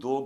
2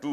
2,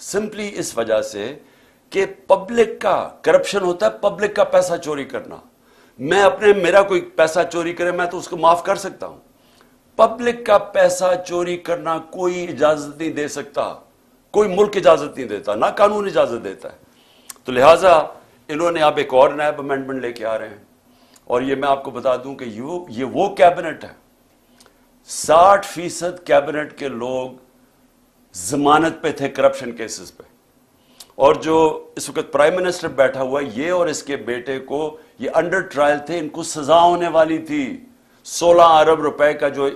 simply اس وجہ سے کہ پبلک کا کرپشن ہوتا ہے، پبلک کا پیسہ چوری کرنا. میرا کوئی پیسہ چوری کرے میں تو اس کو معاف کر سکتا ہوں. پبلک کا پیسہ چوری کرنا کوئی اجازت نہیں دے سکتا، کوئی ملک اجازت نہیں دیتا، نہ قانون اجازت دیتا ہے. تو لہٰذا انہوں نے اب ایک اور نیب امینڈمنٹ لے کے آ رہے ہیں، اور یہ میں آپ کو بتا دوں کہ یہ وہ کیبنٹ ہے، 60% کیبنٹ کے لوگ ضمانت پہ تھے کرپشن کیسز پہ، اور جو اس وقت پرائم منسٹر بیٹھا ہوا ہے، یہ اور اس کے بیٹے کو یہ انڈر ٹرائل تھے، ان کو سزا ہونے والی تھی. 16 ارب روپے کا جو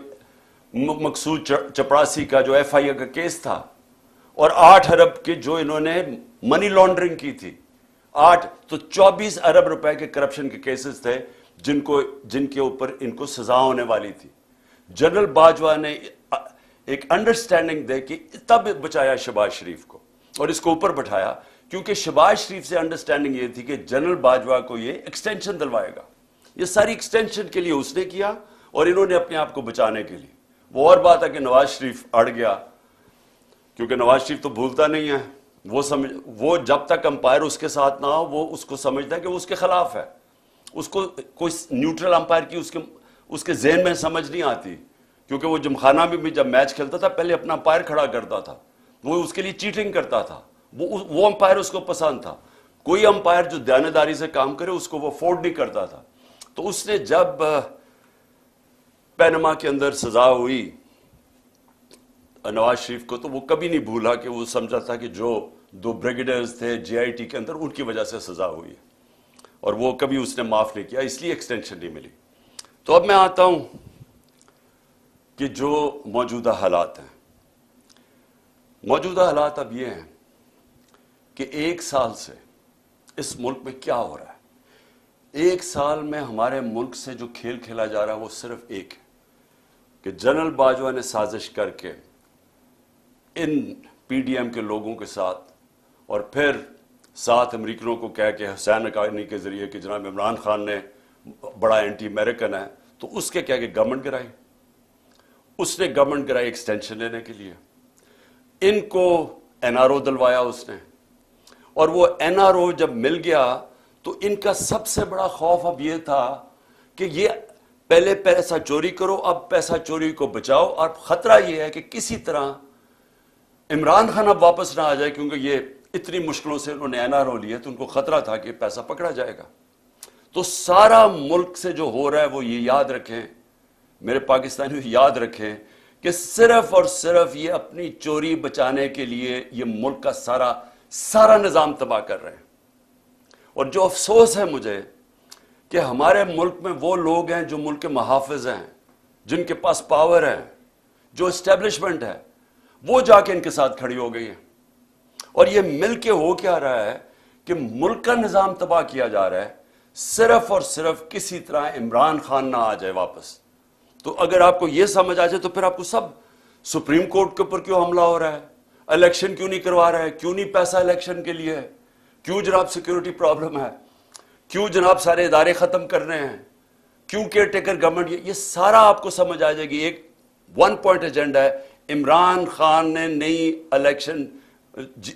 مقصود چپراسی کا جو ایف آئی اے کا کیس تھا، اور 8 ارب کے جو انہوں نے منی لانڈرنگ کی تھی، 8 تو 24 ارب روپے کے کرپشن کے کیسز تھے جن کے اوپر ان کو سزا ہونے والی تھی. جنرل باجوہ نے ایک انڈرسٹینڈنگ دے کے تب بچایا شہباز شریف کو اور اس کو اوپر بٹھایا، کیونکہ شہباز شریف سے انڈرسٹینڈنگ یہ تھی کہ جنرل باجوہ کو یہ ایکسٹینشن دلوائے گا. یہ ساری ایکسٹینشن کے لیے اس نے کیا، اور انہوں نے اپنے آپ کو بچانے کے لیے. وہ اور بات ہے کہ نواز شریف اڑ گیا، کیونکہ نواز شریف تو بھولتا نہیں ہے. وہ جب تک امپائر اس کے ساتھ نہ ہو وہ اس کو سمجھتا ہے کہ وہ اس کے خلاف ہے. اس کو کوئی نیوٹرل امپائر کی اس کے ذہن میں سمجھ نہیں آتی، کیونکہ وہ جمخانہ میں بھی جب میچ کھیلتا تھا پہلے اپنا امپائر کھڑا کرتا تھا، وہ اس کے لیے چیٹنگ کرتا تھا. وہ امپائر اس کو پسند تھا. کوئی امپائر جو دیانتداری سے کام کرے اس کو وہ افورڈ نہیں کرتا تھا. تو اس نے جب پینما کے اندر سزا ہوئی نواز شریف کو، تو وہ کبھی نہیں بھولا کہ وہ سمجھا تھا کہ جو 2 بریگیڈیئرز تھے جے آئی ٹی کے اندر ان کی وجہ سے سزا ہوئی ہے، اور وہ کبھی اس نے معاف نہیں کیا، اس لیے ایکسٹینشن نہیں ملی. تو اب میں آتا ہوں کہ جو موجودہ حالات ہیں. موجودہ حالات اب یہ ہیں کہ 1 سال سے اس ملک میں کیا ہو رہا ہے. 1 سال میں ہمارے ملک سے جو کھیل کھیلا جا رہا ہے وہ صرف ایک ہے کہ جنرل باجوہ نے سازش کر کے ان پی ڈی ایم کے لوگوں کے ساتھ، اور پھر ساتھ امریکنوں کو کہہ کے حسین حقانی کے ذریعے کہ جناب عمران خان نے بڑا اینٹی امریکن ہے، تو اس کے کہہ کے گورنمنٹ گرائی. اس نے گورنمنٹ گرائی ایکسٹینشن لینے کے لیے. ان کو این آر او دلوایا اس نے، اور وہ این آر او جب مل گیا تو ان کا سب سے بڑا خوف اب یہ تھا کہ یہ پہلے پیسہ چوری کرو، اب پیسہ چوری کو بچاؤ، اور خطرہ یہ ہے کہ کسی طرح عمران خان اب واپس نہ آ جائے، کیونکہ یہ اتنی مشکلوں سے انہوں نے این آر او لیا تو ان کو خطرہ تھا کہ پیسہ پکڑا جائے گا. تو سارا ملک سے جو ہو رہا ہے وہ یہ یاد رکھیں، میرے پاکستانی یاد رکھیں کہ صرف اور صرف یہ اپنی چوری بچانے کے لیے یہ ملک کا سارا نظام تباہ کر رہے ہیں. اور جو افسوس ہے مجھے کہ ہمارے ملک میں وہ لوگ ہیں جو ملک کے محافظ ہیں، جن کے پاس پاور ہے، جو اسٹیبلشمنٹ ہے، وہ جا کے ان کے ساتھ کھڑی ہو گئی ہے. اور یہ مل کے ہو کیا رہا ہے کہ ملک کا نظام تباہ کیا جا رہا ہے، صرف اور صرف کسی طرح عمران خان نہ آ جائے واپس. تو اگر آپ کو یہ سمجھ آ جائے تو پھر آپ کو سب سپریم کورٹ کے اوپر کیوں حملہ ہو رہا ہے، الیکشن کیوں نہیں کروا رہا ہے، کیوں نہیں پیسہ الیکشن کے لیے ہے، کیوں جناب سیکیورٹی پرابلم ہے، کیوں جناب سارے ادارے ختم کر رہے ہیں، کیوں کیئر ٹیکر گورنمنٹ، یہ سارا آپ کو سمجھ آ جائے گی. ایک 1 پوائنٹ ایجنڈا ہے، عمران خان نے نئی الیکشن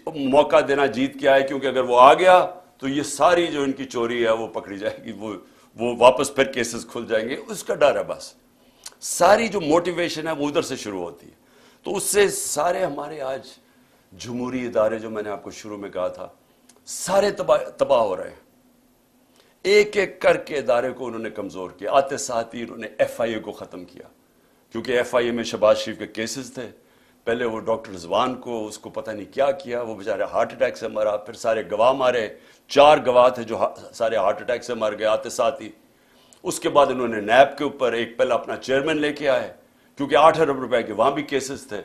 موقع دینا جیت کے آئے، کیونکہ اگر وہ آ گیا تو یہ ساری جو ان کی چوری ہے وہ پکڑی جائے گی، وہ واپس پھر کیسز کھل جائیں گے، اس کا ڈر ہے. بس ساری جو موٹیویشن ہے وہ ادھر سے شروع ہوتی ہے. تو اس سے سارے ہمارے آج جمہوری ادارے جو میں نے آپ کو شروع میں کہا تھا سارے تباہ ہو رہے ہیں. ایک ایک کر کے ادارے کو انہوں نے کمزور کیا. آتے ساتھ ہی انہوں نے ایف آئی اے کو ختم کیا، کیونکہ ایف آئی اے میں شہباز شریف کے کیسز تھے. پہلے وہ ڈاکٹر رضوان کو اس کو پتہ نہیں کیا کیا، وہ بیچارے ہارٹ اٹیک سے مرا، پھر سارے گواہ مارے، 4 گواہ تھے جو سارے ہارٹ اٹیک سے مر گئے آتے ساتھ ہی. اس کے بعد انہوں نے نیب کے اوپر ایک پہلے اپنا چیئرمین لے کے آئے، کیونکہ 8 ارب روپے کے وہاں بھی کیسز تھے.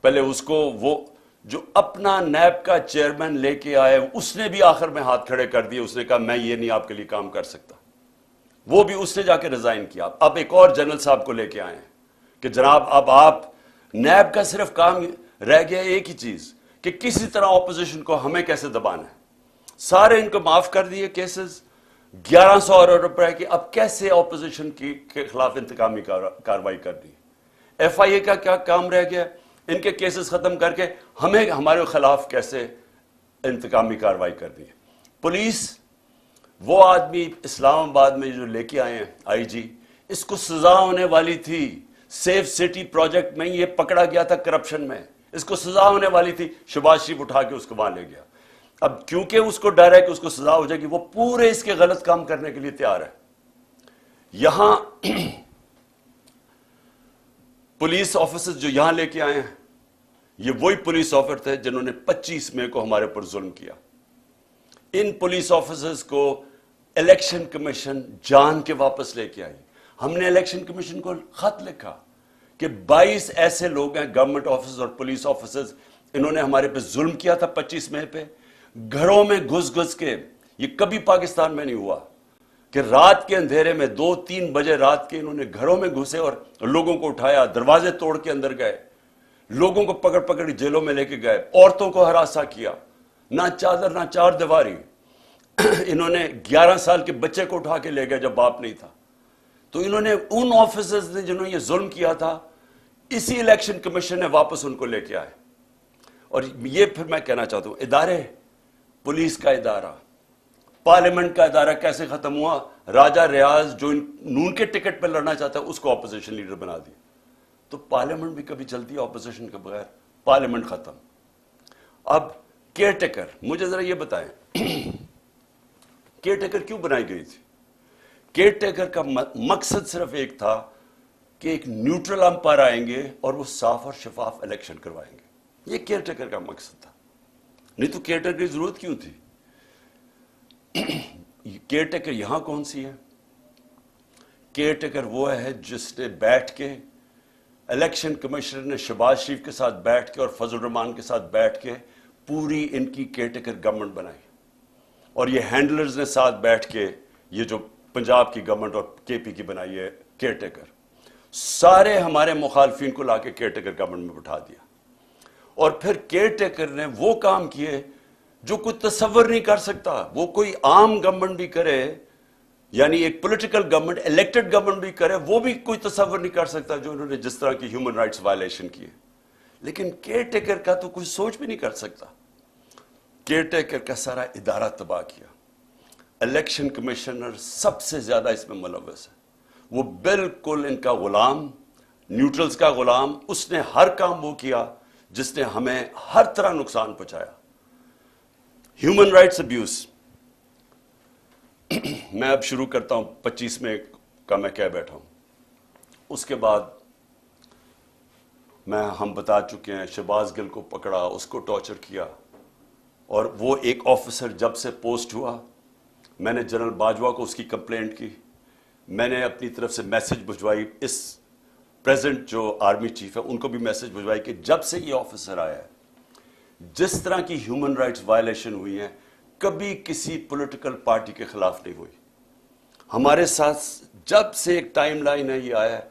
پہلے اس کو وہ جو اپنا نیب کا چیئرمین لے کے آئے اس نے بھی آخر میں ہاتھ کھڑے کر دیے. اس نے کہا میں یہ نہیں آپ کے لیے کام کر سکتا، وہ بھی اس نے جا کے ریزائن کیا. اب ایک اور جنرل صاحب کو لے کے آئے ہیں کہ جناب اب آپ نیب کا صرف کام رہ گیا ایک ہی چیز کہ کسی طرح اپوزیشن کو ہمیں کیسے دبانا ہے. سارے ان کو معاف کر دیے کیسز 1100 ارب روپے کے. اب کیسے اپوزیشن کے خلاف انتقامی کارروائی کر دی. ایف آئی اے کا کیا کام رہ گیا؟ ان کے کیسز ختم کر کے ہمیں ہمارے خلاف کیسے انتقامی کارروائی کرنی ہے. پولیس وہ آدمی اسلام آباد میں جو لے کے آئے ہیں آئی جی, اس کو سزا ہونے والی تھی. سیف سٹی پروجیکٹ میں یہ پکڑا گیا تھا کرپشن میں, اس کو سزا ہونے والی تھی. شہباز شریف اٹھا کے اس کو وہاں لے گیا. اب کیونکہ اس کو ڈر ہے کہ اس کو سزا ہو جائے گی, وہ پورے اس کے غلط کام کرنے کے لیے تیار ہے. یہاں پولیس آفیسرز جو یہاں لے کے آئے ہیں, یہ وہی پولیس آفیسر تھے جنہوں نے 25 مئی کو ہمارے پر ظلم کیا. ان پولیس آفیسرز کو الیکشن کمیشن جان کے واپس لے کے آئی. ہم نے الیکشن کمیشن کو خط لکھا کہ 22 ایسے لوگ ہیں گورنمنٹ آفیسرز اور پولیس آفیسرز, انہوں نے ہمارے پہ ظلم کیا تھا 25 مئی پہ. گھروں میں گھس کے, یہ کبھی پاکستان میں نہیں ہوا کہ رات کے اندھیرے میں 2-3 بجے رات کے انہوں نے گھروں میں گھسے اور لوگوں کو اٹھایا, دروازے توڑ کے اندر گئے, لوگوں کو پکڑ جیلوں میں لے کے گئے, عورتوں کو ہراساں کیا, نہ چادر نہ چار دیواری. انہوں نے 11 سال کے بچے کو اٹھا کے لے گئے جب باپ نہیں تھا. تو انہوں نے ان آفیسرز نے جنہوں نے یہ ظلم کیا تھا, اسی الیکشن کمیشن نے واپس ان کو لے کے آئے. اور یہ پھر میں کہنا چاہتا ہوں, ادارے, پولیس کا ادارہ, پارلیمنٹ کا ادارہ کیسے ختم ہوا؟ راجہ ریاض جو نون کے ٹکٹ پہ لڑنا چاہتا ہے اس کو اپوزیشن لیڈر بنا دیا. تو پارلیمنٹ بھی کبھی چلتی ہے اپوزیشن کے بغیر؟ پارلیمنٹ ختم. اب کیئر ٹیکر, مجھے ذرا یہ بتائیں کیئر ٹیکر کیوں بنائی گئی تھی؟ کیئر ٹیکر کا مقصد صرف ایک تھا کہ ایک نیوٹرل امپائر آئیں گے اور وہ صاف اور شفاف الیکشن کروائیں گے. یہ کیئر ٹیکر کا مقصد تھا. نہیں تو کیئر ٹیکر کی ضرورت کیوں تھی؟ کیئر ٹیکر یہاں کون سی ہے؟ کیئر ٹیکر وہ ہے جس نے بیٹھ کے, الیکشن کمشنر نے شہباز شریف کے ساتھ بیٹھ کے اور فضل الرحمان کے ساتھ بیٹھ کے پوری ان کی کیئر ٹیکر گورنمنٹ بنائی. اور یہ ہینڈلرز نے ساتھ بیٹھ کے یہ جو پنجاب کی گورنمنٹ اور کے پی کی بنائی ہے کیئر ٹیکر, سارے ہمارے مخالفین کو لا کے کیئر ٹیکر گورنمنٹ میں بٹھا دیا. اور پھر کیئر ٹیکر نے وہ کام کیے جو کوئی تصور نہیں کر سکتا. وہ کوئی عام گورنمنٹ بھی کرے, یعنی ایک پولیٹیکل گورنمنٹ, الیکٹڈ گورنمنٹ بھی کرے, وہ بھی کوئی تصور نہیں کر سکتا جو انہوں نے جس طرح کی ہیومن رائٹس وائلیشن کی. لیکن کیئر ٹیکر کا تو کوئی سوچ بھی نہیں کر سکتا. کیئر ٹیکر کا سارا ادارہ تباہ کیا. الیکشن کمشنر سب سے زیادہ اس میں ملوث ہے. وہ بالکل ان کا غلام, نیوٹرلز کا غلام. اس نے ہر کام وہ کیا جس نے ہمیں ہر طرح نقصان پہنچایا. ہیومن رائٹس ابیوز, میں اب شروع کرتا ہوں 25 میں کا میں کہہ بیٹھا ہوں. اس کے بعد ہم بتا چکے ہیں شہباز گل کو پکڑا, اس کو ٹارچر کیا. اور وہ ایک آفیسر جب سے پوسٹ ہوا, میں نے جنرل باجوہ کو اس کی کمپلینٹ کی, میں نے اپنی طرف سے میسج بھجوائی, اس پریزنٹ جو آرمی چیف ہے ان کو بھی میسج بھجوائی کہ جب سے یہ آفیسر آیا ہے جس طرح کی ہیومن رائٹس وائلیشن ہوئی ہیں کبھی کسی پولیٹیکل پارٹی کے خلاف نہیں ہوئی. ہمارے ساتھ جب سے ایک ٹائم لائن ہے یہ آیا ہے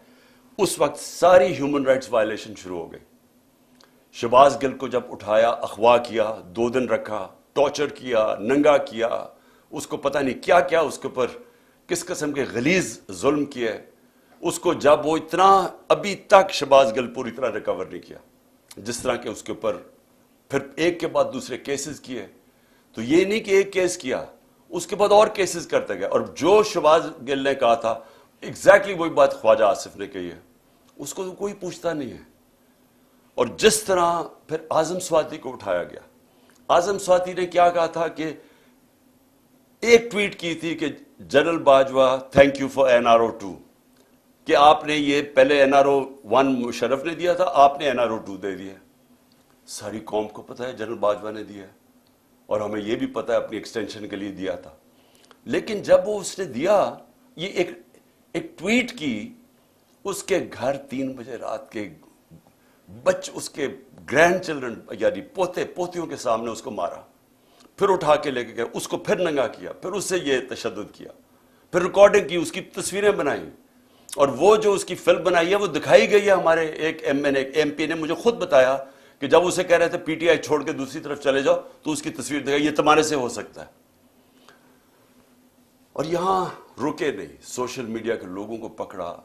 اس وقت ساری ہیومن رائٹس وائلیشن شروع ہو گئی. شہباز گل کو جب اٹھایا, اغوا کیا, 2 دن رکھا, ٹارچر کیا, ننگا کیا, اس کو پتہ نہیں کیا کیا اس کے اوپر کس قسم کے غلیظ ظلم کیے. اس کو جب وہ اتنا, ابھی تک شہباز گل پوری طرح ریکور نہیں کیا, جس طرح کہ اس کے اوپر پھر ایک کے بعد دوسرے کیسز کیے. تو یہ نہیں کہ ایک کیس کیا, اس کے بعد اور کیسز کرتے گئے. اور جو شہباز گل نے کہا تھا ایگزیکٹلی وہی بات خواجہ آصف نے کہی ہے, اس کو کوئی پوچھتا نہیں ہے. اور جس طرح پھر اعظم سواتی کو اٹھایا گیا, اعظم سواتی نے کیا کہا تھا کہ ایک ٹویٹ کی تھی کہ general Bajwa thank you for NRO2, کہ آپ نے یہ پہلے NRO1 مشرف نے دیا تھا, آپ نے NRO2 دے دیا. ساری قوم کو پتہ ہے جنرل باجوہ نے دیا ہے, اور ہمیں یہ بھی پتہ ہے اپنی ایکسٹینشن کے لیے دیا تھا. لیکن جب وہ اس نے دیا, یہ ایک ٹویٹ کی, اس کے گھر 3 بجے رات کے اس کے گرینڈ چلڈرن یعنی پوتے پوتیوں کے سامنے اس کو مارا, پھر اٹھا کے لے کے گئے, اس کو پھر ننگا کیا, پھر اس سے یہ تشدد کیا, پھر ریکارڈنگ کی, اس کی تصویریں بنائیں. اور وہ جو اس کی فلم بنائی ہے وہ دکھائی گئی ہے. ہمارے ایک MP نے مجھے خود بتایا کہ جب اسے کہہ رہے تھے PTI چھوڑ کے دوسری طرف چلے جاؤ تو اس کی تصویر دکھائی, یہ تمہارے سے ہو سکتا ہے. اور یہاں رکے نہیں, سوشل میڈیا کے لوگوں کو پکڑا,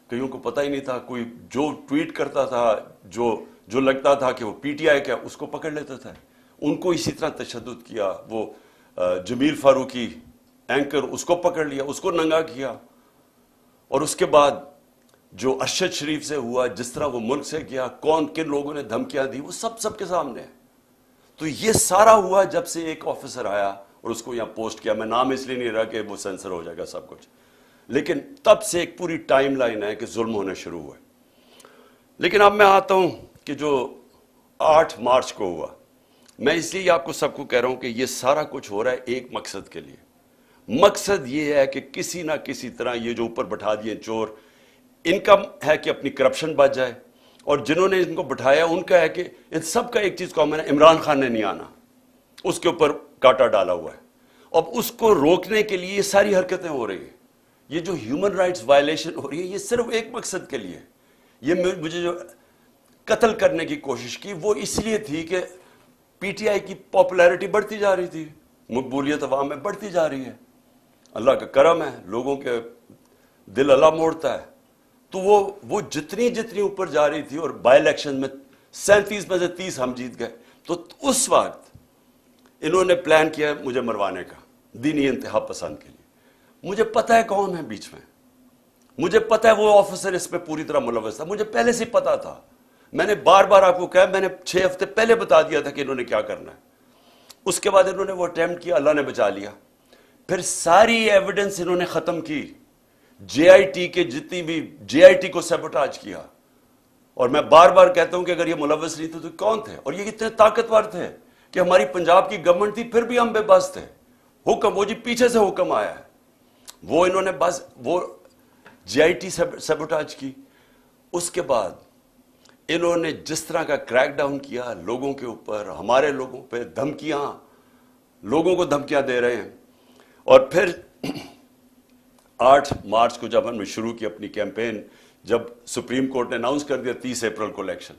کئیوں کو پتہ ہی نہیں تھا, کوئی جو ٹویٹ کرتا تھا, جو جو لگتا تھا کہ وہ پی ٹی آئی کا اس کو پکڑ لیتا تھا. ان کو اسی طرح تشدد کیا. وہ جمیل فاروقی اینکر اس کو پکڑ لیا, اس کو ننگا کیا. اور اس کے بعد جو ارشد شریف سے ہوا, جس طرح وہ ملک سے کیا, کون کن لوگوں نے دھمکیاں دی, وہ سب کے سامنے ہے. تو یہ سارا ہوا جب سے ایک آفیسر آیا اور اس کو یہاں پوسٹ کیا. میں نام اس لیے نہیں رہا کہ وہ سینسر ہو جائے گا سب کچھ, لیکن تب سے ایک پوری ٹائم لائن ہے کہ ظلم ہونے شروع ہوئے. لیکن اب میں آتا ہوں کہ جو 8 مارچ کو ہوا, میں اس لیے آپ کو سب کو کہہ رہا ہوں کہ یہ سارا کچھ ہو رہا ہے ایک مقصد کے لیے. مقصد یہ ہے کہ کسی نہ کسی طرح یہ جو اوپر بٹھا دیے چور, ان کا ہے کہ اپنی کرپشن بچ جائے, اور جنہوں نے ان کو بٹھایا ان کا ہے کہ ان سب کا ایک چیز کامن ہے, عمران خان نے نہیں آنا, اس کے اوپر کاٹا ڈالا ہوا ہے. اب اس کو روکنے کے لیے یہ ساری حرکتیں ہو رہی ہیں. یہ جو ہیومن رائٹس وائلیشن ہو رہی ہے, یہ صرف ایک مقصد کے لیے. یہ مجھے جو قتل کرنے کی کوشش کی وہ اس لیے تھی کہ پی ٹی آئی کی پاپولیرٹی بڑھتی جا رہی تھی, مقبولیت عوام میں بڑھتی جا رہی ہے. اللہ کا کرم ہے, لوگوں کے دل اللہ موڑتا ہے. تو وہ جتنی اوپر جا رہی تھی, اور بائی الیکشن میں 37 میں سے 30 ہم جیت گئے. تو اس وقت انہوں نے پلان کیا مجھے مروانے کا, دینی انتہا پسند کے لیے. مجھے پتہ ہے کون ہے بیچ میں, مجھے پتہ ہے وہ آفیسر اس پہ پوری طرح ملوث تھا, مجھے پہلے سے پتا تھا. میں نے بار آپ کو کہا, میں نے 6 ہفتے پہلے بتا دیا تھا کہ انہوں نے کیا کرنا ہے. اس کے بعد انہوں نے وہ اٹیمپٹ کیا, اللہ نے بچا لیا. پھر ساری ایویڈنس انہوں نے ختم کی, جے آئی ٹی کے جتنی بھی جے آئی ٹی کو سیبوٹاج کیا. اور میں بار کہتا ہوں کہ اگر یہ ملوث نہیں تھے تو کون تھے, اور یہ اتنے طاقتور تھے کہ ہماری پنجاب کی گورنمنٹ تھی پھر بھی ہم بے بس تھے. حکم وہ جی پیچھے سے حکم آیا ہے, وہ انہوں نے بس وہ جے آئی ٹی سیبوٹاج کی. اس کے بعد انہوں نے جس طرح کا کریک ڈاؤن کیا لوگوں کے اوپر, ہمارے لوگوں پہ دھمکیاں, لوگوں کو دھمکیاں دے رہے ہیں. اور پھر 8 مارچ کو جب ہم نے شروع کی اپنی کیمپین, جب سپریم کورٹ نے اناؤنس کر دیا 30 اپریل کو الیکشن,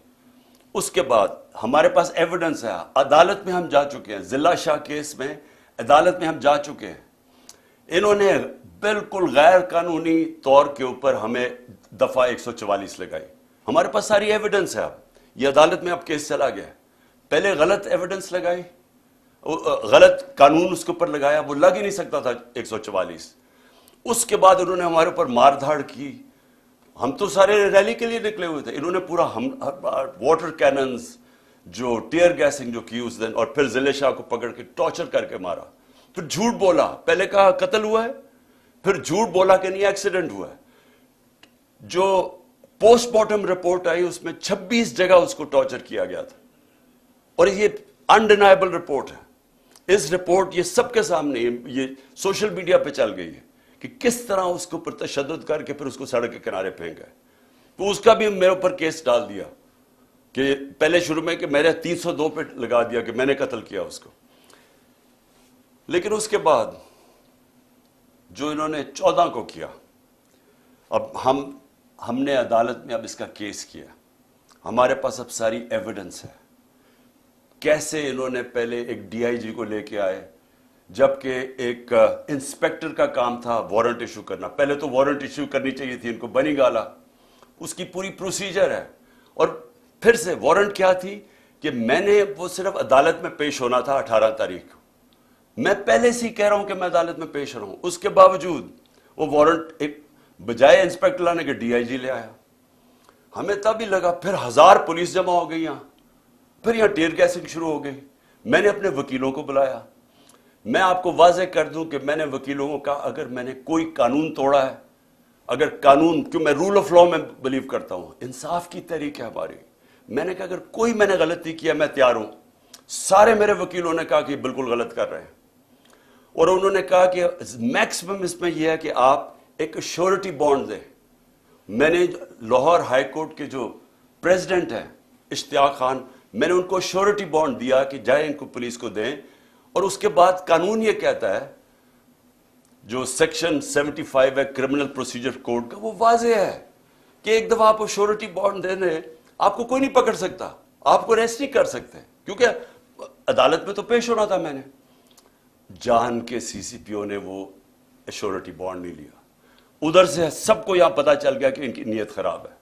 اس کے بعد ہمارے پاس ایویڈنس ہے, عدالت میں ہم جا چکے ہیں, ضلع شاہ کیس میں عدالت میں ہم جا چکے ہیں. انہوں نے بالکل غیر قانونی طور کے اوپر ہمیں دفعہ 144 لگائی. ہمارے پاس ساری ایویڈنس ہے. اب یہ عدالت میں اب کیس چلا گیا. پہلے غلط ایویڈنس لگائی, غلط قانون اس کے اوپر لگایا, وہ لگ ہی نہیں سکتا تھا 144. اس کے بعد انہوں نے ہمارے اوپر مار دھاڑ کی. ہم تو سارے ریلی کے لیے نکلے ہوئے تھے, انہوں نے پورا واٹر کیننز, جو ٹیئر گیسنگ جو کی اس دن, اور پھر ضلع شاہ کو پکڑ کے ٹارچر کر کے مارا. پھر جھوٹ بولا, پہلے کہا قتل ہوا ہے, پھر جھوٹ بولا کہ نہیں ایکسیڈنٹ ہوا ہے. جو پوسٹ مارٹم رپورٹ آئی اس میں 26 جگہ اس کو ٹارچر کیا گیا تھا, اور یہ انڈینائبل رپورٹ ہے. اس رپورٹ یہ سب کے سامنے, یہ سوشل میڈیا پہ چل گئی ہے کہ کس طرح اس کے اوپر تشدد کر کے پھر اس کو سڑک کے کنارے پھینک گئے. تو اس کا بھی میرے اوپر کیس ڈال دیا کہ پہلے شروع میں کہ میرے 302 پہ لگا دیا کہ میں نے قتل کیا اس کو. لیکن اس کے بعد جو انہوں نے 14 کو کیا, اب ہم نے عدالت میں اب اس کا کیس کیا, ہمارے پاس اب ساری ایویڈنس ہے. کیسے انہوں نے پہلے ایک ڈی آئی جی کو لے کے آئے, جبکہ ایک انسپیکٹر کا کام تھا وارنٹ ایشو کرنا. پہلے تو وارنٹ ایشو کرنی چاہیے تھی ان کو, بنی گالا, اس کی پوری پروسیجر ہے. اور پھر سے وارنٹ کیا تھی کہ میں نے وہ صرف عدالت میں پیش ہونا تھا 18 تاریخ کو. میں پہلے سے ہی کہہ رہا ہوں کہ میں عدالت میں پیش رہا ہوں, اس کے باوجود وہ وارنٹ ایک بجائے انسپیکٹر لانے کے ڈی آئی جی لے آیا. ہمیں تب ہی لگا, پھر 1000 پولیس جمع ہو گئی یہاں, پھر یہاں ٹیئر گیسنگ شروع ہو گئی. میں نے اپنے وکیلوں کو بلایا. میں آپ کو واضح کر دوں کہ میں نے وکیلوں کو کہا اگر میں نے کوئی قانون توڑا ہے, اگر قانون, کیوں میں رول آف لا میں بلیو کرتا ہوں, انصاف کی تحریک ہے ہماری, میں نے کہا اگر کوئی میں نے غلطی کیا میں تیار ہوں. سارے میرے وکیلوں نے کہا کہ بالکل غلط کر رہے ہیں, اور انہوں نے کہا کہ میکسیمم اس میں یہ ہے کہ آپ ایک شیورٹی بانڈ دیں. میں نے لاہور ہائی کورٹ کے جو پریزیڈنٹ ہیں اشتیاق خان, میں نے ان کو شیورٹی بانڈ دیا کہ جائیں ان کو پولیس کو دیں. اور اس کے بعد قانون یہ کہتا ہے, جو سیکشن 75 ہے کرمنل پروسیجر کوڈ کا, وہ واضح ہے کہ ایک دفعہ آپ کو شیورٹی بانڈ دینے, آپ کو کوئی نہیں پکڑ سکتا, آپ کو ریسٹ نہیں کر سکتے, کیونکہ عدالت میں تو پیش ہونا تھا. میں نے جان کے سی سی پی او نے وہ ایشورٹی بانڈ نہیں لیا. ادھر سے سب کو یہاں پتا چل گیا کہ ان کی نیت خراب ہے.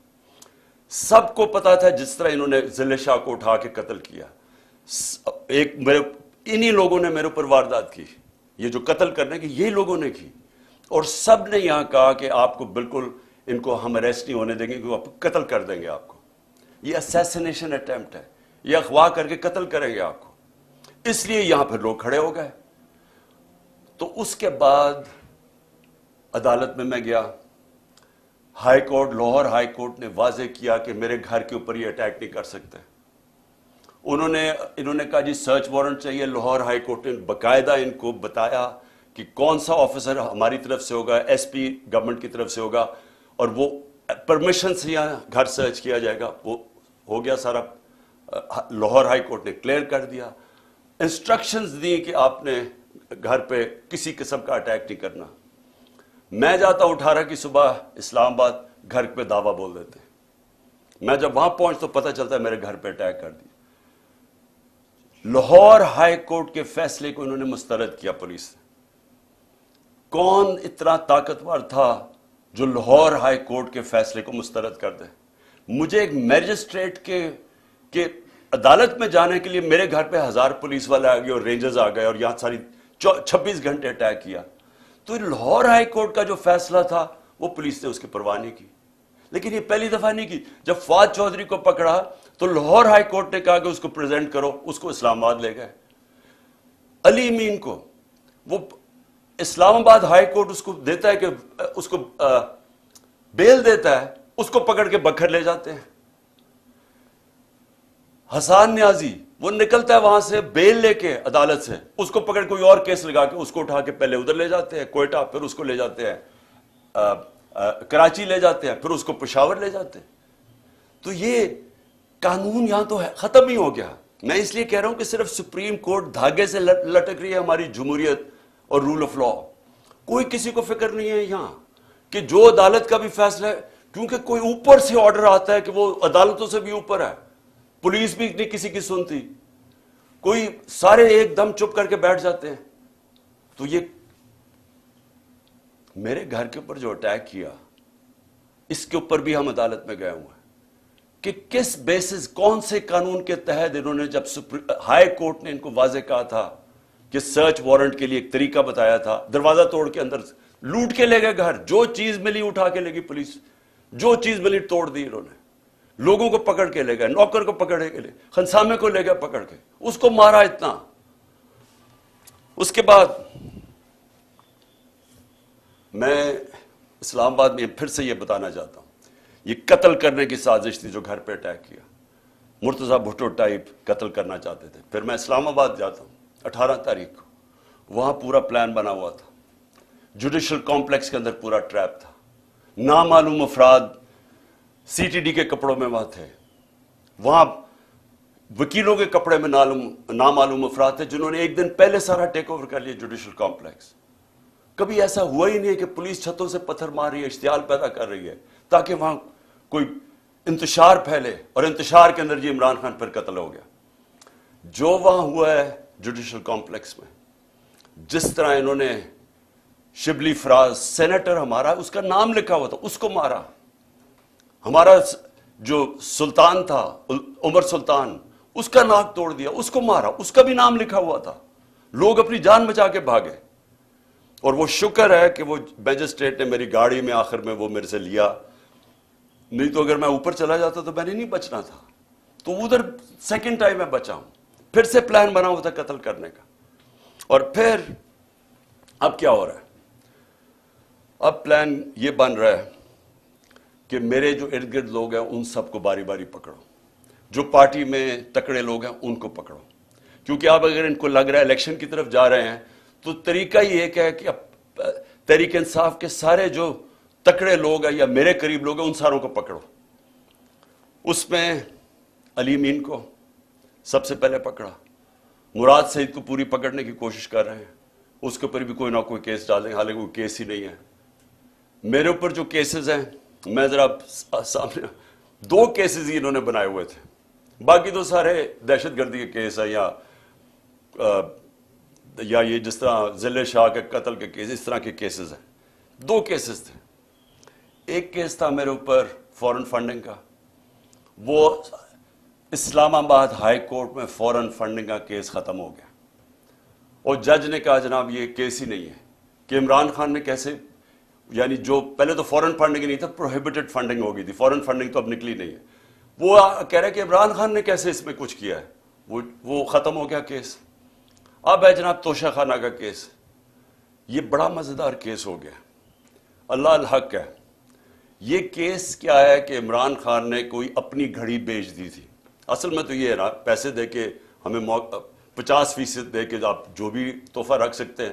سب کو پتا تھا جس طرح انہوں نے ضلع شاہ کو اٹھا کے قتل کیا، انہی لوگوں نے میرے اوپر واردات کی، یہ جو قتل کرنے کی یہی لوگوں نے کی، اور سب نے یہاں کہا کہ آپ کو بالکل ان کو ہم اریسٹ نہیں ہونے دیں گے، کیونکہ آپ قتل کر دیں گے آپ کو، یہ اسیسینیشن اٹیمپٹ ہے، یہ اغوا کر کے قتل کریں گے آپ کو، اس لیے یہاں پھر لوگ کھڑے ہو گئے۔ تو اس کے بعد عدالت میں گیا، high court, Lahore high court نے واضح کیا کہ میرے گھر کے اوپر یہ اٹیک نہیں کر سکتے۔ انہوں نے کہا جی سرچ وارنٹ چاہیے، لاہور ہائی کورٹ نے باقاعدہ ان کو بتایا کہ کون سا آفیسر ہماری طرف سے ہوگا، ایس پی گورنمنٹ کی طرف سے ہوگا، اور وہ پرمیشن سے یہاں گھر سرچ کیا جائے گا، وہ ہو گیا سارا، لاہور ہائی کورٹ نے کلیئر کر دیا، انسٹرکشنز دی کہ آپ نے گھر پہ کسی قسم کا اٹیک نہیں کرنا۔ میں جاتا ہوں 18 کی صبح اسلام آباد، گھر پہ دعویٰ بول دیتے ہیں، میں جب وہاں پہنچ تو پتہ چلتا ہے میرے گھر پہ اٹیک کر دیا۔ لاہور ہائی کورٹ کے فیصلے کو انہوں نے مسترد کیا پولیس نے۔ کون اتنا طاقتور تھا جو لاہور ہائی کورٹ کے فیصلے کو مسترد کر دے؟ مجھے ایک میجسٹریٹ کے عدالت میں جانے کے لیے میرے گھر پہ 1000 پولیس والے آ گئے اور رینجرز آ گئے اور یہاں ساری 26 گھنٹے اٹیک کیا۔ تو لاہور ہائی کورٹ کا جو فیصلہ تھا وہ پولیس نے اس کی پرواہ نہیں کی، لیکن یہ پہلی دفعہ نہیں کی۔ جب فواد چودھری کو پکڑا تو لاہور ہائی کورٹ نے کہا کہ اس کو پریزنٹ کرو، اس کو اسلام آباد لے گئے۔ علی امین کو وہ اسلام آباد ہائی کورٹ اس کو دیتا ہے کہ اس کو بیل دیتا ہے، اس کو پکڑ کے بکھر لے جاتے ہیں۔ حسان نیازی وہ نکلتا ہے وہاں سے بیل لے کے عدالت سے، اس کو پکڑ کوئی اور کیس لگا کے اس کو اٹھا کے پہلے ادھر لے جاتے ہیں کوئٹہ، پھر اس کو لے جاتے ہیں کراچی لے جاتے ہیں، پھر اس کو پشاور لے جاتے ہیں۔ تو یہ قانون یہاں تو ختم ہی ہو گیا۔ میں اس لیے کہہ رہا ہوں کہ صرف سپریم کورٹ دھاگے سے لٹک رہی ہے ہماری جمہوریت اور رول آف لا، کوئی کسی کو فکر نہیں ہے یہاں کہ جو عدالت کا بھی فیصلہ ہے، کیونکہ کوئی اوپر سے آرڈر آتا ہے کہ وہ عدالتوں سے بھی اوپر ہے، پولیس بھی نہیں کسی کی سنتی، کوئی سارے ایک دم چپ کر کے بیٹھ جاتے ہیں۔ تو یہ میرے گھر کے اوپر جو اٹیک کیا، اس کے اوپر بھی ہم عدالت میں گئے ہوئے ہیں کہ کس بیسس، کون سے قانون کے تحت انہوں نے، جب ہائی کورٹ نے ان کو واضح کہا تھا کہ سرچ وارنٹ کے لیے ایک طریقہ بتایا تھا، دروازہ توڑ کے اندر لوٹ کے لے گئے گھر، جو چیز ملی اٹھا کے لے گئی پولیس، جو چیز ملی توڑ دی انہوں نے، لوگوں کو پکڑ کے لے گئے، نوکر کو پکڑ کے لے، خنسامے کو لے گئے پکڑ کے، اس کو مارا اتنا۔ اس کے بعد میں اسلام آباد میں پھر سے یہ بتانا چاہتا ہوں، یہ قتل کرنے کی سازش تھی جو گھر پہ اٹیک کیا، مرتضیٰ بھٹو ٹائپ قتل کرنا چاہتے تھے۔ پھر میں اسلام آباد جاتا ہوں 18 تاریخ کو، وہاں پورا پلان بنا ہوا تھا، جوڈیشل کمپلیکس کے اندر پورا ٹریپ تھا، نامعلوم افراد سی ٹی ڈی کے کپڑوں میں وہاں تھے، وہاں وکیلوں کے کپڑے میں نامعلوم افراد تھے جنہوں نے ایک دن پہلے سارا ٹیک اوور کر لیا جوڈیشل کمپلیکس۔ کبھی ایسا ہوا ہی نہیں ہے کہ پولیس چھتوں سے پتھر مار رہی ہے، اشتعال پیدا کر رہی ہے تاکہ وہاں کوئی انتشار پھیلے، اور انتشار کے اندر یہ عمران خان پر قتل ہو گیا۔ جو وہاں ہوا ہے جوڈیشل کمپلیکس میں، جس طرح انہوں نے شبلی فراز، سینیٹر ہمارا، اس کا نام لکھا ہوا تھا، اس کو مارا۔ ہمارا جو سلطان تھا عمر سلطان، اس کا ناک توڑ دیا، اس کو مارا، اس کا بھی نام لکھا ہوا تھا، لوگ اپنی جان بچا کے بھاگے۔ اور وہ شکر ہے کہ وہ میجسٹریٹ نے میری گاڑی میں آخر میں وہ میرے سے لیا، نہیں تو اگر میں اوپر چلا جاتا تو میں نے نہیں بچنا تھا۔ تو ادھر سیکنڈ ٹائم میں بچا ہوں، پھر سے پلان بنا ہوا تھا قتل کرنے کا۔ اور پھر اب کیا ہو رہا ہے؟ اب پلان یہ بن رہا ہے کہ میرے جو ارد گرد لوگ ہیں ان سب کو باری باری پکڑو، جو پارٹی میں تکڑے لوگ ہیں ان کو پکڑو، کیونکہ اب اگر ان کو لگ رہا ہے الیکشن کی طرف جا رہے ہیں تو طریقہ ہی ایک ہے کہ اب تحریک انصاف کے سارے جو تکڑے لوگ ہیں یا میرے قریب لوگ ہیں ان ساروں کو پکڑو۔ اس میں علی امین کو سب سے پہلے پکڑا، مراد سعید کو پوری پکڑنے کی کوشش کر رہے ہیں، اس کے اوپر بھی کوئی نہ کوئی کیس ڈالیں، حالانکہ کوئی کیس ہی نہیں ہے۔ میرے اوپر جو کیسز ہیں، میں ذرا سامنے 2 کیسز ہی انہوں نے بنائے ہوئے تھے، باقی تو سارے دہشت گردی کے کیس ہیں یا یہ جس طرح ضلع شاہ کے قتل کے کیس، اس طرح کے کیسز ہیں۔ 2 کیسز تھے، ایک کیس تھا میرے اوپر فورن فنڈنگ کا، وہ اسلام آباد ہائی کورٹ میں فوراً فنڈنگ کا کیس ختم ہو گیا اور جج نے کہا جناب یہ کیس ہی نہیں ہے کہ عمران خان نے کیسے، یعنی جو پہلے تو فورن فنڈنگ نہیں تھا، پروہیبٹڈ فنڈنگ ہو گئی تھی، فورن فنڈنگ تو اب نکلی نہیں ہے، وہ کہہ رہے کہ عمران خان نے کیسے اس میں کچھ کیا ہے، وہ ختم ہو گیا کیس۔ اب ہے جناب توشہ خانہ کا کیس، یہ بڑا مزیدار کیس ہو گیا، اللہ الحق ہے۔ یہ کیس کیا ہے کہ عمران خان نے کوئی اپنی گھڑی بیچ دی تھی، اصل میں تو یہ ہے نا، پیسے دے کے ہمیں 50% دے کے آپ جو بھی تحفہ رکھ سکتے ہیں،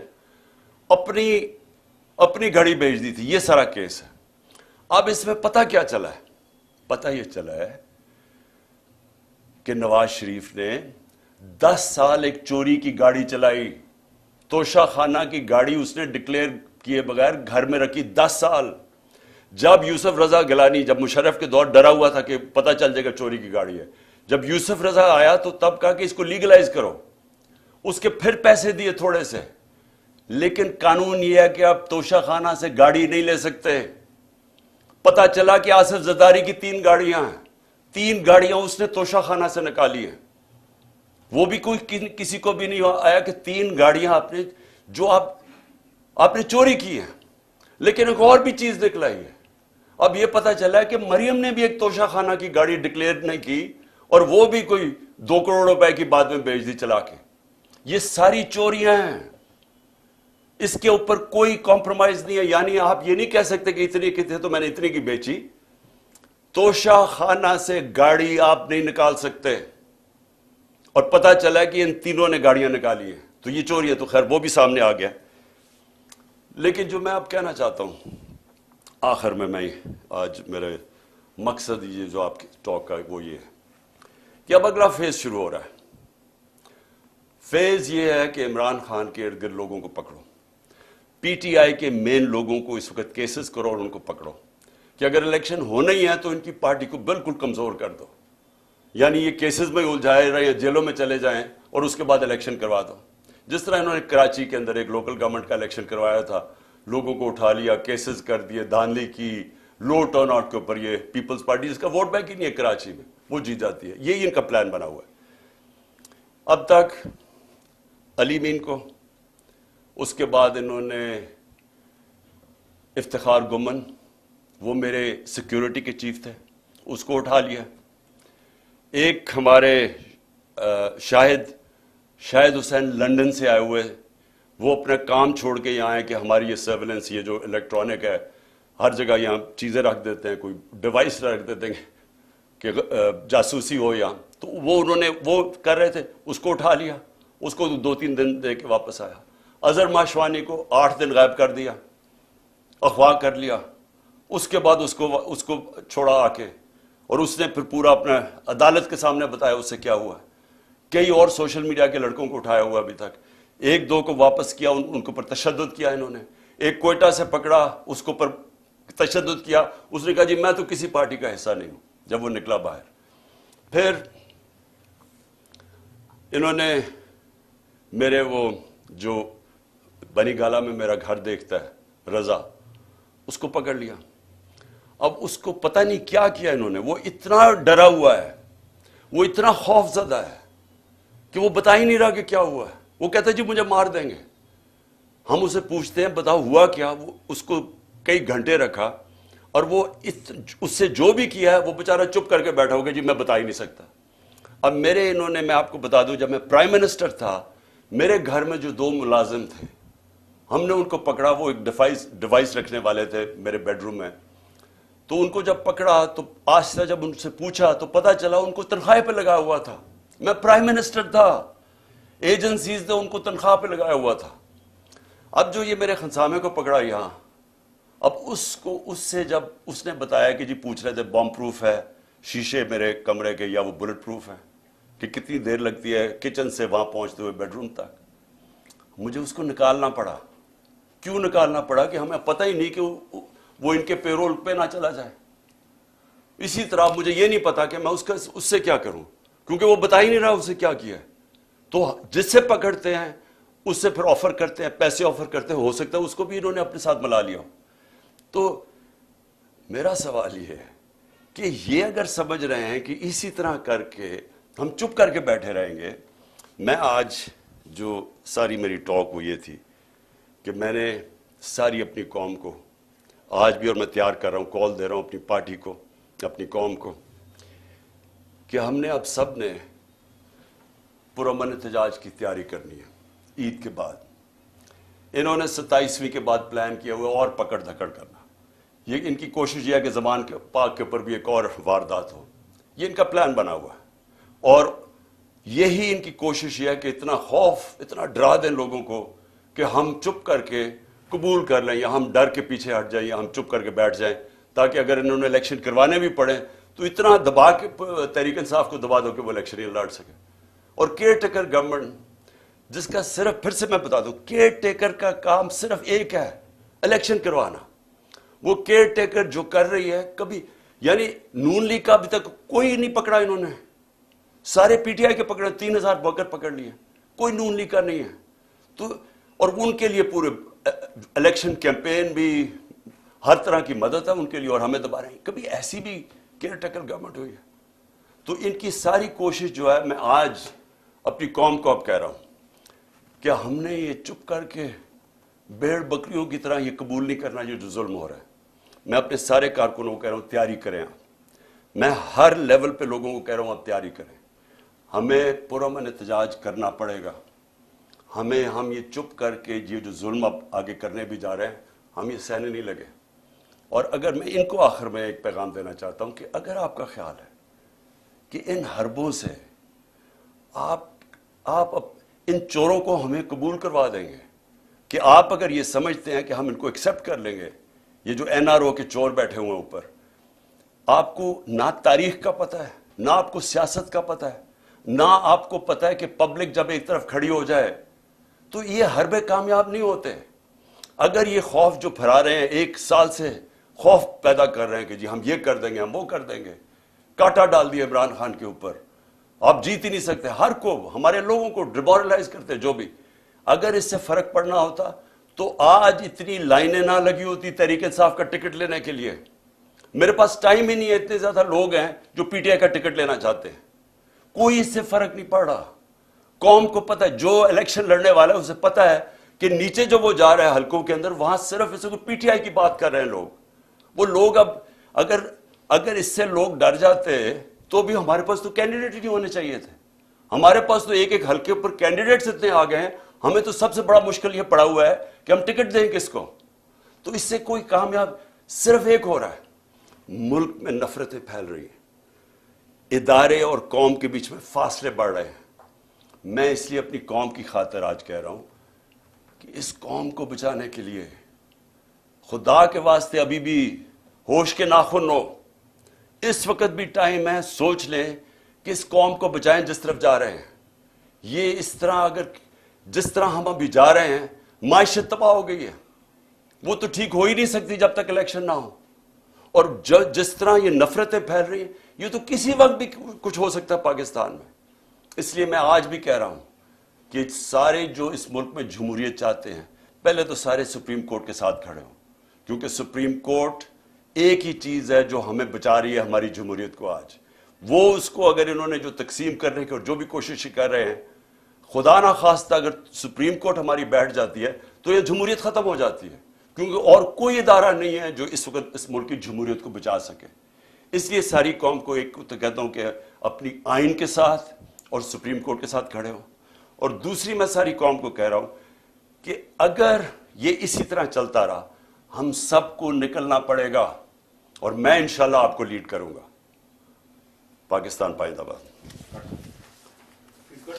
اپنی گھڑی بیچ دی تھی، یہ سارا کیس ہے۔ اب اس میں پتہ کیا چلا ہے؟ پتہ یہ چلا ہے کہ نواز شریف نے 10 سال ایک چوری کی گاڑی چلائی، توشہ خانہ کی گاڑی اس نے ڈکلیئر کیے بغیر گھر میں رکھی 10 سال۔ جب یوسف رضا گیلانی، جب مشرف کے دور ڈرا ہوا تھا کہ پتہ چل جائے گا چوری کی گاڑی ہے، جب یوسف رضا آیا تو تب کہا کہ اس کو لیگلائز کرو، اس کے پھر پیسے دیے تھوڑے سے، لیکن قانون یہ ہے کہ آپ توشہ خانہ سے گاڑی نہیں لے سکتے۔ پتہ چلا کہ آصف زرداری کی 3 گاڑیاں ہیں، 3 گاڑیاں اس نے توشہ خانہ سے نکالی ہیں، وہ بھی کوئی کسی کو بھی نہیں آیا کہ 3 گاڑیاں آپ نے جو آپ نے چوری کی ہیں۔ لیکن ایک اور بھی چیز نکل آئی ہے، اب یہ پتہ چلا ہے کہ مریم نے بھی ایک توشہ خانہ کی گاڑی ڈکلیئر نہیں کی اور وہ بھی کوئی 2 کروڑ روپے کی بعد میں بیچ دی چلا کے۔ یہ ساری چوریاں ہیں، اس کے اوپر کوئی کمپرومائز نہیں ہے، یعنی آپ یہ نہیں کہہ سکتے کہ اتنی کی تھے تو میں نے اتنی کی بیچی۔ توشہ خانہ سے گاڑی آپ نہیں نکال سکتے، اور پتہ چلا کہ ان تینوں نے گاڑیاں نکالی ہیں، تو یہ چوری ہے، تو خیر وہ بھی سامنے آ گیا۔ لیکن جو میں اب کہنا چاہتا ہوں آخر میں آج میرے مقصد یہ جو آپ کی ٹاک کا وہ یہ ہے کہ اب اگلا فیز شروع ہو رہا ہے۔ فیز یہ ہے کہ عمران خان کے ارد گرد لوگوں کو پکڑو، پی ٹی آئی کے مین لوگوں کو اس وقت کیسز کرو اور ان کو پکڑو کہ اگر الیکشن ہونا ہی ہے تو ان کی پارٹی کو بالکل کمزور کر دو، یعنی یہ کیسز میں الجھائے رہے، جیلوں میں چلے جائیں اور اس کے بعد الیکشن کروا دو۔ جس طرح انہوں نے کراچی کے اندر ایک لوکل گورنمنٹ کا الیکشن کروایا تھا، لوگوں کو اٹھا لیا، کیسز کر دیے، دھاندلی کی، لو ٹرن آؤٹ کے اوپر، یہ پیپلز پارٹی جس کا ووٹ بینک ہی نہیں ہے کراچی میں، وہ جیت جاتی ہے۔ یہی ان کا پلان بنا ہوا ہے۔ اب تک علی مین کو، اس کے بعد انہوں نے افتخار گمن، وہ میرے سیکیورٹی کے چیف تھے، اس کو اٹھا لیا۔ ایک ہمارے شاہد حسین لندن سے آئے ہوئے، وہ اپنا کام چھوڑ کے یہاں آئے کہ ہماری یہ سرویلنس، یہ جو الیکٹرانک ہے، ہر جگہ یہاں چیزیں رکھ دیتے ہیں، کوئی ڈیوائس رکھ دیتے ہیں کہ جاسوسی ہو یہاں، تو وہ انہوں نے وہ کر رہے تھے، اس کو اٹھا لیا، اس کو 2-3 دن دے کے واپس آیا۔ اظہر ماشوانی کو 8 دن غائب کر دیا، اغوا کر لیا، اس کے بعد اس کو چھوڑا آ کے، اور اس نے پھر پورا اپنا عدالت کے سامنے بتایا اس سے کیا ہوا ہے۔ کئی اور سوشل میڈیا کے لڑکوں کو اٹھایا ہوا ابھی تک، 1-2 کو واپس کیا، ان کے اوپر تشدد کیا انہوں نے۔ ایک کوئٹہ سے پکڑا، اس کے اوپر تشدد کیا، اس نے کہا جی میں تو کسی پارٹی کا حصہ نہیں ہوں، جب وہ نکلا باہر۔ پھر انہوں نے میرے وہ جو بنی گالا میں میرا گھر دیکھتا ہے رضا، اس کو پکڑ لیا۔ اب اس کو پتہ نہیں کیا کیا انہوں نے، وہ اتنا ڈرا ہوا ہے، وہ اتنا خوف زدہ ہے کہ وہ بتا ہی نہیں رہا کہ کیا ہوا ہے۔ وہ کہتا ہے جی مجھے مار دیں گے۔ ہم اسے پوچھتے ہیں بتاؤ ہوا کیا، وہ اس کو کئی گھنٹے رکھا، اور وہ اس سے جو بھی کیا ہے وہ بیچارہ چپ کر کے بیٹھا ہوگا جی میں بتا ہی نہیں سکتا۔ اب میں آپ کو بتا دوں، جب میں پرائم منسٹر تھا، میرے گھر میں جو 2 ملازم تھے، ہم نے ان کو پکڑا، وہ ایک ڈیوائس رکھنے والے تھے میرے بیڈ روم میں، تو ان کو جب پکڑا تو آہستہ جب ان سے پوچھا تو پتہ چلا ان کو تنخواہ پہ لگا ہوا تھا۔ میں پرائم منسٹر تھا، ایجنسیز نے ان کو تنخواہ پہ لگایا ہوا تھا۔ اب جو یہ میرے خنسامے کو پکڑا یہاں، اب اس سے جب اس نے بتایا کہ جی پوچھ رہے تھے بم پروف ہے شیشے میرے کمرے کے یا وہ بلٹ پروف ہے، کہ کتنی دیر لگتی ہے کچن سے وہاں پہنچتے ہوئے بیڈ روم تک، مجھے اس کو نکالنا پڑا۔ کیوں نکالنا پڑا؟ کہ ہمیں پتہ ہی نہیں کہ وہ ان کے پیرول پہ نہ چلا جائے۔ اسی طرح مجھے یہ نہیں پتا کہ میں اس سے کیا کروں، کیونکہ وہ بتا ہی نہیں رہا اسے کیا کیا ہے۔ تو جس سے پکڑتے ہیں اس سے پھر آفر کرتے ہیں، پیسے آفر کرتے ہیں، ہو سکتا ہے اس کو بھی انہوں نے اپنے ساتھ ملا لیا ہو۔ تو میرا سوال یہ ہے کہ یہ اگر سمجھ رہے ہیں کہ اسی طرح کر کے ہم چپ کر کے بیٹھے رہیں گے. میں آج جو ساری میری ٹاک وہ یہ تھی کہ میں نے ساری اپنی قوم کو آج بھی، اور میں تیار کر رہا ہوں، کال دے رہا ہوں اپنی پارٹی کو، اپنی قوم کو، کہ ہم نے اب سب نے پرامن احتجاج کی تیاری کرنی ہے عید کے بعد. انہوں نے 27ویں کے بعد پلان کیا ہوا اور پکڑ دھکڑ کرنا. یہ ان کی کوشش یہ ہے کہ زمان کے پاک کے اوپر بھی ایک اور واردات ہو. یہ ان کا پلان بنا ہوا ہے، اور یہی ان کی کوشش یہ ہے کہ اتنا خوف، اتنا ڈرا دیں لوگوں کو کہ ہم چپ کر کے قبول کر لیں، یا ہم ڈر کے پیچھے ہٹ جائیں، یا ہم چپ کر کے بیٹھ جائیں، تاکہ اگر انہوں نے الیکشن کروانے بھی پڑے تو اتنا دبا کے تحریک انصاف کو دبا دو کہ وہ الیکشن ہی لڑ سکے. اور کیئر ٹیکر گورنمنٹ جس کا صرف، پھر سے میں بتا دوں، کیئر ٹیکر کا کام صرف ایک ہے، الیکشن کروانا. وہ کیئر ٹیکر جو کر رہی ہے، کبھی یعنی نون لیگ کا ابھی تک کوئی نہیں پکڑا انہوں نے. سارے پی ٹی آئی کے پکڑے، 3000 ورکر پکڑ لیے، کوئی نون لیگ کا نہیں ہے. تو اور ان کے لیے پورے الیکشن کیمپین بھی، ہر طرح کی مدد ہے ان کے لیے، اور ہمیں دبا رہے ہیں. کبھی ایسی بھی کیئر ٹیکر گورنمنٹ ہوئی ہے؟ تو ان کی ساری کوشش جو ہے، میں آج اپنی قوم کو اب کہہ رہا ہوں کہ ہم نے یہ چپ کر کے بھیڑ بکریوں کی طرح یہ قبول نہیں کرنا یہ جو ظلم ہو رہا ہے. میں اپنے سارے کارکنوں کو کہہ رہا ہوں تیاری کریں. میں ہر لیول پہ لوگوں کو کہہ رہا ہوں اب تیاری کریں. ہمیں پرامن احتجاج کرنا پڑے گا. ہم یہ چپ کر کے یہ جو ظلم اب آگے کرنے بھی جا رہے ہیں، ہم یہ سہنے نہیں لگے. اور اگر میں ان کو آخر میں ایک پیغام دینا چاہتا ہوں کہ اگر آپ کا خیال ہے کہ ان حربوں سے آپ ان چوروں کو ہمیں قبول کروا دیں گے، کہ آپ اگر یہ سمجھتے ہیں کہ ہم ان کو ایکسیپٹ کر لیں گے، یہ جو این آر او کے چور بیٹھے ہوئے ہیں اوپر، آپ کو نہ تاریخ کا پتہ ہے، نہ آپ کو سیاست کا پتہ ہے، نہ آپ کو پتہ ہے کہ پبلک جب ایک طرف کھڑی ہو جائے تو یہ حربے کامیاب نہیں ہوتے. اگر یہ خوف جو پھیلا رہے ہیں، 1 سال سے خوف پیدا کر رہے ہیں کہ جی ہم یہ کر دیں گے، ہم وہ کر دیں گے، کاٹا ڈال دیا عمران خان کے اوپر، آپ جیت ہی نہیں سکتے، ہر کو، ہمارے لوگوں کو ڈیمورلائز کرتے جو بھی. اگر اس سے فرق پڑنا ہوتا تو آج اتنی لائنیں نہ لگی ہوتی تحریک انصاف کا ٹکٹ لینے کے لیے. میرے پاس ٹائم ہی نہیں ہے، اتنے زیادہ لوگ ہیں جو پی ٹی آئی کا ٹکٹ لینا چاہتے ہیں. کوئی اس سے فرق نہیں پڑ رہا. قوم کو پتہ ہے، جو الیکشن لڑنے والا ہے اسے پتہ ہے کہ نیچے جو وہ جا رہا ہے حلقوں کے اندر، وہاں صرف اس کو پی ٹی آئی کی بات کر رہے ہیں لوگ. وہ لوگ اب اگر اس سے لوگ ڈر جاتے تو بھی ہمارے پاس تو کینڈیڈیٹ ہی نہیں ہونے چاہیے تھے. ہمارے پاس تو ایک حلقے پر کینڈیڈیٹس اتنے آ گئے ہیں، ہمیں تو سب سے بڑا مشکل یہ پڑا ہوا ہے کہ ہم ٹکٹ دیں کس کو. تو اس سے کوئی کامیاب صرف ایک ہو رہا ہے، ملک میں نفرتیں پھیل رہی ہیں، ادارے اور قوم کے بیچ میں فاصلے بڑھ رہے ہیں. میں اس لیے اپنی قوم کی خاطر آج کہہ رہا ہوں کہ اس قوم کو بچانے کے لیے خدا کے واسطے ابھی بھی ہوش کے ناخن ہو. اس وقت بھی ٹائم ہے، سوچ لیں کہ اس قوم کو بچائیں جس طرف جا رہے ہیں. یہ اس طرح جس طرح ہم ابھی جا رہے ہیں، معیشت تباہ ہو گئی ہے، وہ تو ٹھیک ہو ہی نہیں سکتی جب تک الیکشن نہ ہو. اور جس طرح یہ نفرتیں پھیل رہی ہیں، یہ تو کسی وقت بھی کچھ ہو سکتا ہے پاکستان میں. اس لیے میں آج بھی کہہ رہا ہوں کہ سارے جو اس ملک میں جمہوریت چاہتے ہیں، پہلے تو سارے سپریم کورٹ کے ساتھ کھڑے ہوں، کیونکہ سپریم کورٹ ایک ہی چیز ہے جو ہمیں بچا رہی ہے ہماری جمہوریت کو. آج وہ اس کو اگر انہوں نے جو تقسیم کرنے کی اور جو بھی کوشش کر رہے ہیں، خدا نہ خواستہ اگر سپریم کورٹ ہماری بیٹھ جاتی ہے تو یہ جمہوریت ختم ہو جاتی ہے، کیونکہ اور کوئی ادارہ نہیں ہے جو اس وقت اس ملک کی جمہوریت کو بچا سکے. اس لیے ساری قوم کو ایک تو کہتا ہوں کہ اپنی آئین کے ساتھ اور سپریم کورٹ کے ساتھ کھڑے ہوں. اور دوسری میں ساری قوم کو کہہ رہا ہوں کہ اگر یہ اسی طرح چلتا رہا، ہم سب کو نکلنا پڑے گا، اور میں انشاءاللہ آپ کو لیڈ کروں گا. پاکستان پائندہ باد.